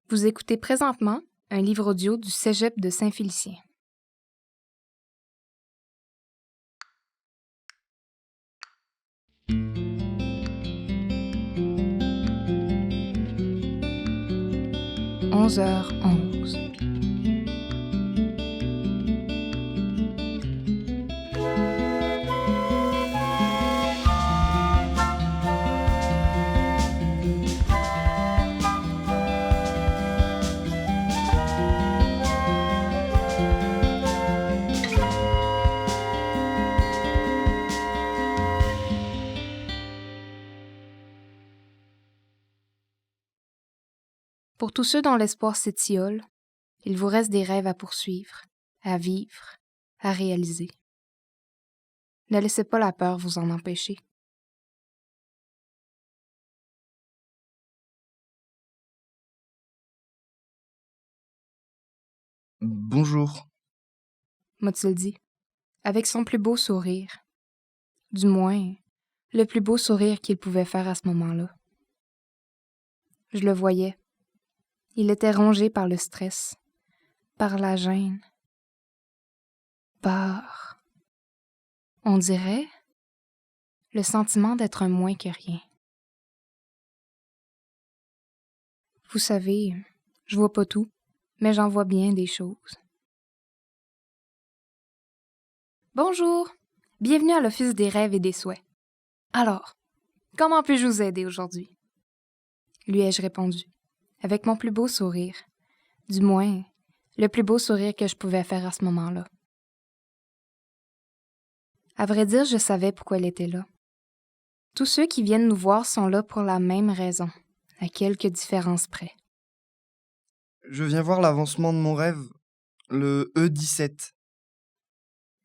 Vous écoutez présentement un livre audio du Cégep de Saint-Félicien. « 11h11 » Pour tous ceux dont l'espoir s'étiole, il vous reste des rêves à poursuivre, à vivre, à réaliser. Ne laissez pas la peur vous en empêcher. Bonjour. M'a-t-il dit, avec son plus beau sourire. Du moins, le plus beau sourire qu'il pouvait faire à ce moment-là. Je le voyais. Il était rongé par le stress, par la gêne, par, on dirait, le sentiment d'être un moins que rien. Vous savez, je vois pas tout, mais j'en vois bien des choses. Bonjour, bienvenue à l'Office des rêves et des souhaits. Alors, comment puis-je vous aider aujourd'hui? Lui ai-je répondu, avec mon plus beau sourire. Du moins, le plus beau sourire que je pouvais faire à ce moment-là. À vrai dire, je savais pourquoi elle était là. Tous ceux qui viennent nous voir sont là pour la même raison, à quelques différences près. Je viens voir l'avancement de mon rêve, le E17.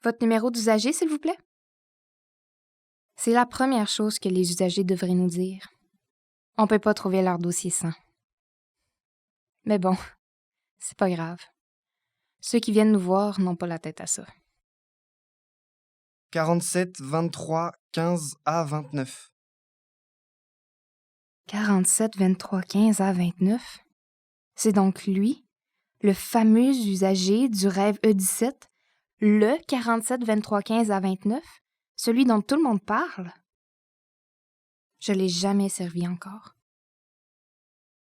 Votre numéro d'usager, s'il vous plaît? C'est la première chose que les usagers devraient nous dire. On peut pas trouver leur dossier sans. Mais bon, c'est pas grave. Ceux qui viennent nous voir n'ont pas la tête à ça. 47 23 15 A 29. 47 23 15 à 29? C'est donc lui, le fameux usager du rêve E17, le 47 23 15 à 29, celui dont tout le monde parle? Je l'ai jamais servi encore.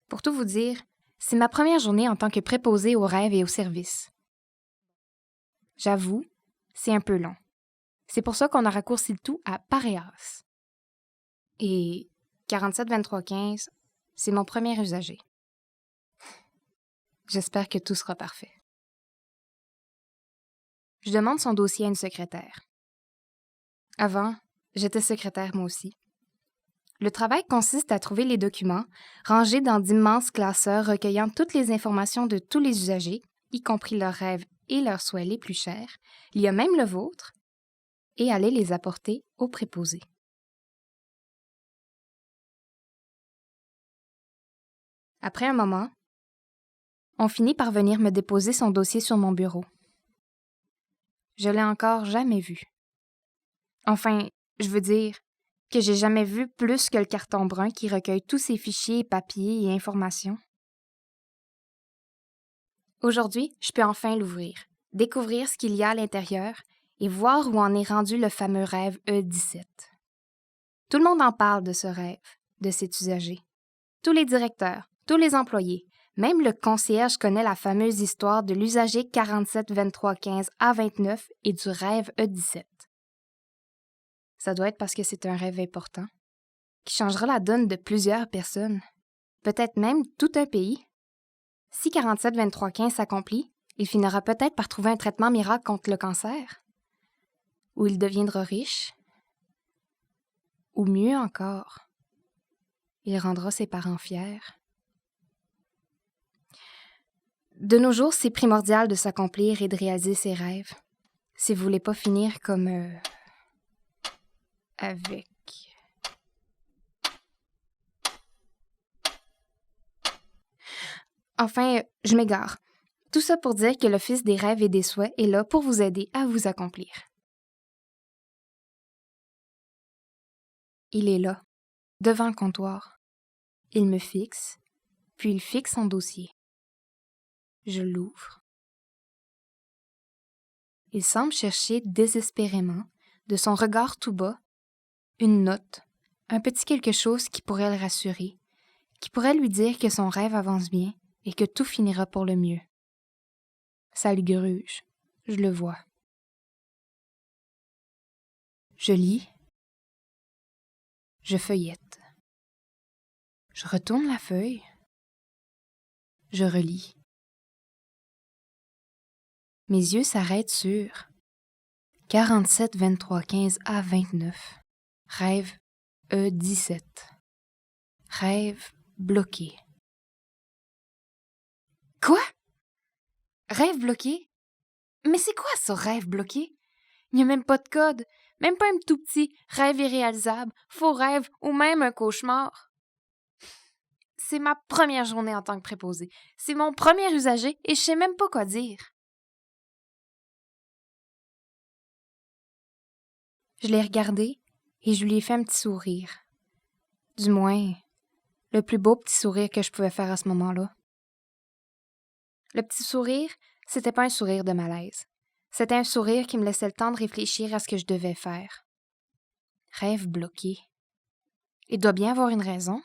Pour tout vous dire, c'est ma première journée en tant que préposée aux rêves et aux services. J'avoue, c'est un peu long. C'est pour ça qu'on a raccourci le tout à Paréas. Et 47 23 15, c'est mon premier usager. J'espère que tout sera parfait. Je demande son dossier à une secrétaire. Avant, j'étais secrétaire moi aussi. Le travail consiste à trouver les documents, rangés dans d'immenses classeurs recueillant toutes les informations de tous les usagers, y compris leurs rêves et leurs souhaits les plus chers, il y a même le vôtre, et aller les apporter au préposé. Après un moment, on finit par venir me déposer son dossier sur mon bureau. Je l'ai encore jamais vu. Enfin, je veux dire que j'ai jamais vu plus que le carton brun qui recueille tous ces fichiers, papiers et informations. Aujourd'hui, je peux enfin l'ouvrir, découvrir ce qu'il y a à l'intérieur et voir où en est rendu le fameux rêve E17. Tout le monde en parle de ce rêve, de cet usager. Tous les directeurs, tous les employés, même le concierge connaît la fameuse histoire de l'usager 47 23 15 A29 et du rêve E17. Ça doit être parce que c'est un rêve important, qui changera la donne de plusieurs personnes, peut-être même tout un pays. Si 47 23 15 s'accomplit, il finira peut-être par trouver un traitement miracle contre le cancer. Ou il deviendra riche. Ou mieux encore, il rendra ses parents fiers. De nos jours, c'est primordial de s'accomplir et de réaliser ses rêves. Si vous voulez pas finir comme... avec... Enfin, je m'égare. Tout ça pour dire que l'Office des rêves et des souhaits est là pour vous aider à vous accomplir. Il est là, devant le comptoir. Il me fixe, puis il fixe son dossier. Je l'ouvre. Il semble chercher désespérément, de son regard tout bas, une note, un petit quelque chose qui pourrait le rassurer, qui pourrait lui dire que son rêve avance bien et que tout finira pour le mieux. Ça le gruge. Je le vois. Je lis. Je feuillette. Je retourne la feuille. Je relis. Mes yeux s'arrêtent sur 47 23 15 A 29. Rêve E17. Rêve bloqué. Quoi? Rêve bloqué? Mais c'est quoi ça, rêve bloqué? Il n'y a même pas de code, même pas un tout petit rêve irréalisable, faux rêve ou même un cauchemar. C'est ma première journée en tant que préposée. C'est mon premier usager et je sais même pas quoi dire. Je l'ai regardé et je lui ai fait un petit sourire. Du moins, le plus beau petit sourire que je pouvais faire à ce moment-là. Le petit sourire, c'était pas un sourire de malaise. C'était un sourire qui me laissait le temps de réfléchir à ce que je devais faire. Rêve bloqué. Il doit bien avoir une raison.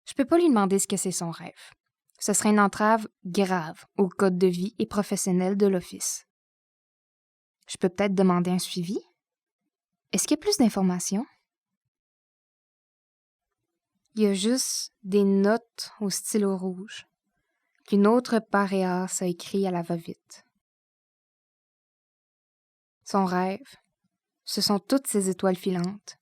Je peux pas lui demander ce que c'est son rêve. Ce serait une entrave grave au code de vie et professionnel de l'Office. Je peux peut-être demander un suivi? Est-ce qu'il y a plus d'informations? Il y a juste des notes au stylo rouge qu'une autre paréasse a écrit à la va-vite. Son rêve, ce sont toutes ces étoiles filantes,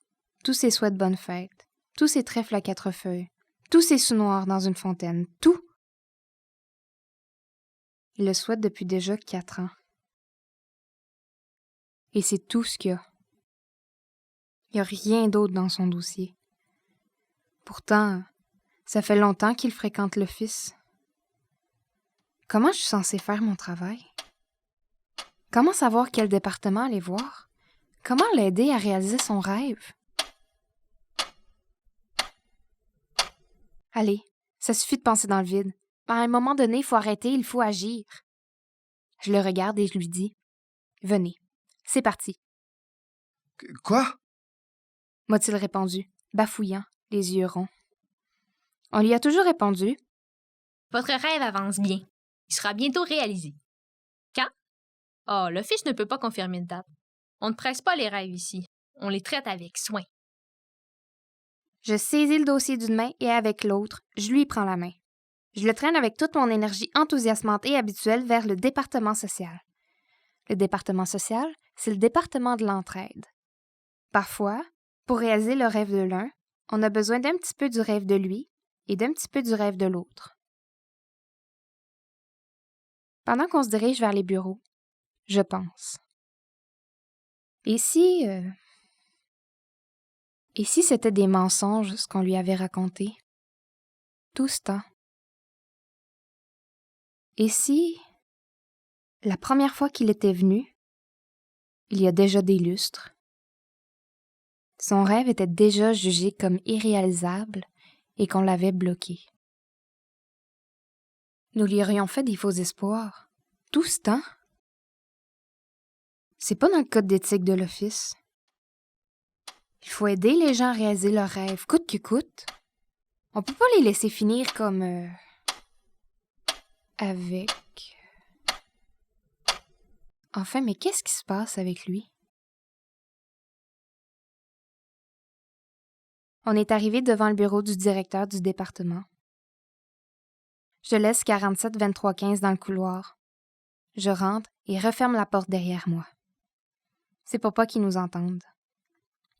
tous ces souhaits de bonne fête, tous ces trèfles à 4 feuilles, tous ces sous-noirs dans une fontaine, tout. Il le souhaite depuis déjà 4 ans. Et c'est tout ce qu'il y a. Il n'y a rien d'autre dans son dossier. Pourtant, ça fait longtemps qu'il fréquente l'office. Comment je suis censée faire mon travail? Comment savoir quel département aller voir? Comment l'aider à réaliser son rêve? Allez, ça suffit de penser dans le vide. À un moment donné, il faut arrêter, il faut agir. Je le regarde et je lui dis « Venez, c'est parti. » Quoi? M'a-t-il répondu, bafouillant, les yeux ronds. On lui a toujours répondu « Votre rêve avance bien. Il sera bientôt réalisé. » Quand? Ah, l'Office ne peut pas confirmer une date. On ne presse pas les rêves ici. On les traite avec soin. Je saisis le dossier d'une main et avec l'autre, je lui prends la main. Je le traîne avec toute mon énergie enthousiasmante et habituelle vers le département social. Le département social, c'est le département de l'entraide. Parfois, pour réaliser le rêve de l'un, on a besoin d'un petit peu du rêve de lui et d'un petit peu du rêve de l'autre. Pendant qu'on se dirige vers les bureaux, je pense. Et si c'était des mensonges ce qu'on lui avait raconté? Tout ce temps. Et si, la première fois qu'il était venu, il y a déjà des lustres, son rêve était déjà jugé comme irréalisable et qu'on l'avait bloqué. Nous lui aurions fait des faux espoirs. Tout ce temps? C'est pas dans le code d'éthique de l'Office. Il faut aider les gens à réaliser leurs rêves, coûte que coûte. On peut pas les laisser finir comme... avec... Enfin, mais qu'est-ce qui se passe avec lui? On est arrivé devant le bureau du directeur du département. Je laisse 47 23 15 dans le couloir. Je rentre et referme la porte derrière moi. C'est pour pas qu'ils nous entendent.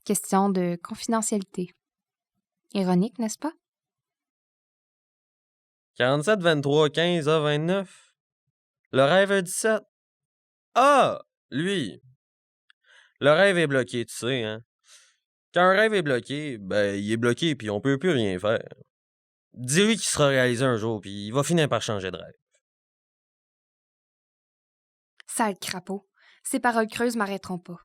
Question de confidentialité. Ironique, n'est-ce pas? 47 23 15 A 29. Le rêve a 17. Ah! Lui! Le rêve est bloqué, tu sais, hein? Quand un rêve est bloqué, ben, il est bloqué puis on peut plus rien faire. Dis-lui qu'il sera réalisé un jour puis il va finir par changer de rêve. Sale crapaud. Ces paroles creuses m'arrêteront pas.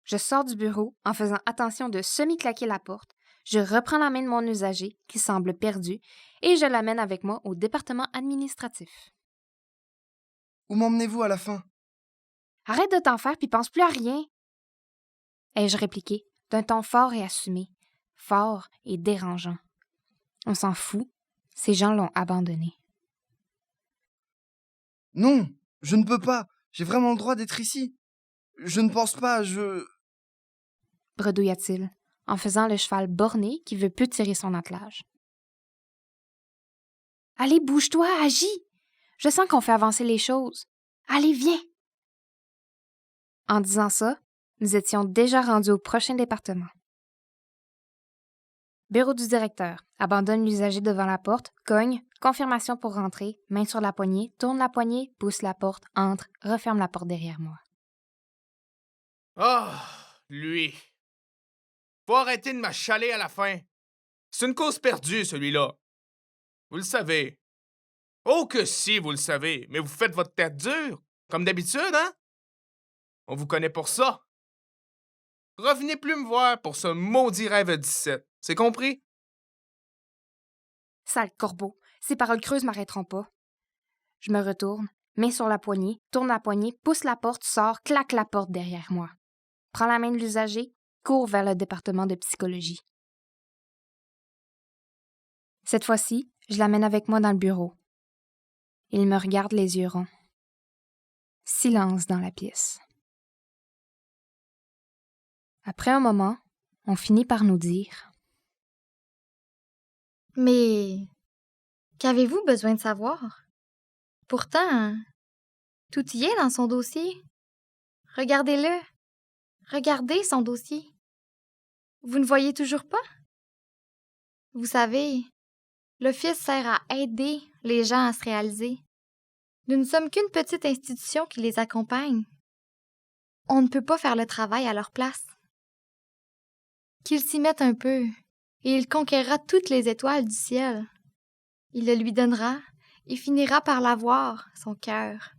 Je sors du bureau en faisant attention de semi-claquer la porte. Je reprends la main de mon usager, qui semble perdu, et je l'amène avec moi au département administratif. Où m'emmenez-vous à la fin? Arrête de t'en faire puis pense plus à rien, ai-je répliqué, d'un ton fort et assumé, fort et dérangeant. On s'en fout, ces gens l'ont abandonné. Non, je ne peux pas. J'ai vraiment le droit d'être ici. Je ne pense pas, Bredouilla-t-il, en faisant le cheval borné qui veut plus tirer son attelage. Allez, bouge-toi, agis! Je sens qu'on fait avancer les choses. Allez, viens! En disant ça, nous étions déjà rendus au prochain département. Bureau du directeur. Abandonne l'usager devant la porte, cogne, confirmation pour rentrer, main sur la poignée, tourne la poignée, pousse la porte, entre, referme la porte derrière moi. Ah, lui. Faut arrêter de m'achaler à la fin. C'est une cause perdue, celui-là. Vous le savez. Oh que si, vous le savez, mais vous faites votre tête dure, comme d'habitude, hein? On vous connaît pour ça. Revenez plus me voir pour ce maudit rêve 17. C'est compris? Sale corbeau, ces paroles creuses m'arrêteront pas. Je me retourne, main sur la poignée, tourne la poignée, pousse la porte, sors, claque la porte derrière moi. Prends la main de l'usager, cours vers le département de psychologie. Cette fois-ci, je l'amène avec moi dans le bureau. Il me regarde les yeux ronds. Silence dans la pièce. Après un moment, on finit par nous dire « Mais qu'avez-vous besoin de savoir? Pourtant, tout y est dans son dossier. Regardez-le. Regardez son dossier. Vous ne voyez toujours pas? Vous savez, l'Office sert à aider les gens à se réaliser. Nous ne sommes qu'une petite institution qui les accompagne. On ne peut pas faire le travail à leur place. Qu'il s'y mette un peu, et il conquérera toutes les étoiles du ciel. Il le lui donnera, et finira par l'avoir, son cœur.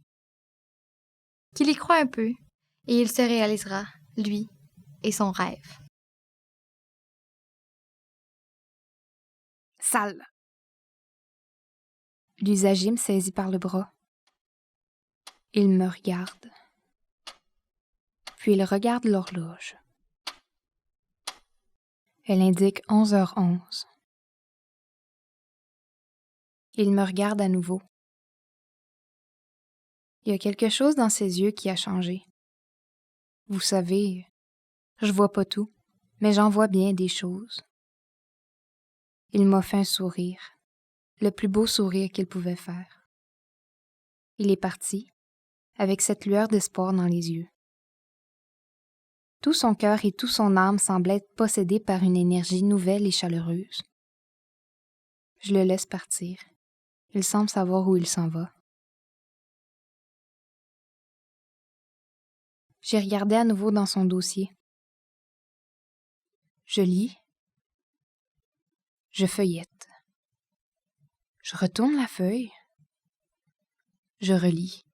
Qu'il y croit un peu, et il se réalisera, lui et son rêve. » Sale! L'usager me saisit par le bras. Il me regarde. Puis il regarde l'horloge. Elle indique 11h11. Il me regarde à nouveau. Il y a quelque chose dans ses yeux qui a changé. Vous savez, je vois pas tout, mais j'en vois bien des choses. Il m'a fait un sourire, le plus beau sourire qu'il pouvait faire. Il est parti, avec cette lueur d'espoir dans les yeux. Tout son cœur et toute son âme semblent être possédés par une énergie nouvelle et chaleureuse. Je le laisse partir. Il semble savoir où il s'en va. J'ai regardé à nouveau dans son dossier. Je lis. Je feuillette. Je retourne la feuille. Je relis.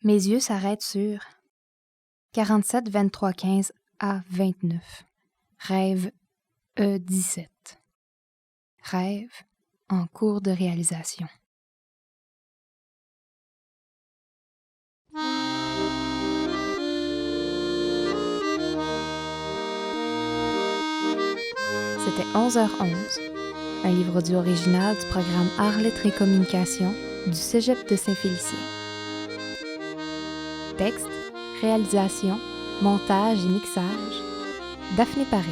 Mes yeux s'arrêtent sur 47 23 15 A 29. Rêve E17. Rêve en cours de réalisation. C'était 11h11, un livre audio original du programme Arts, Lettres et Communication du Cégep de Saint-Félicien. Texte, réalisation, montage et mixage, Daphné Paré.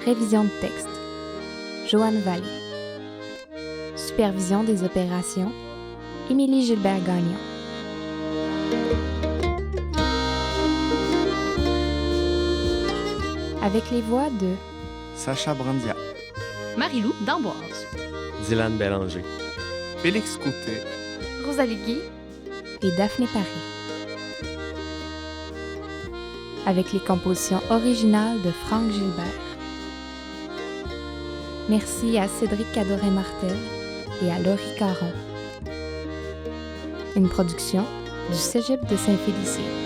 Révision de texte, Joanne Vallée. Supervision des opérations, Émilie Gilbert-Gagnon. Avec les voix de Sacha Brandia, Marie-Lou d'Amboise. Dylan Bélanger. Félix Côté. Rosalie Guy. et Daphné Paré. Avec les compositions originales de Franck Gilbert. Merci à Cédric Cadoret-Martel et à Laurie Caron. Une production du Cégep de Saint-Félicien.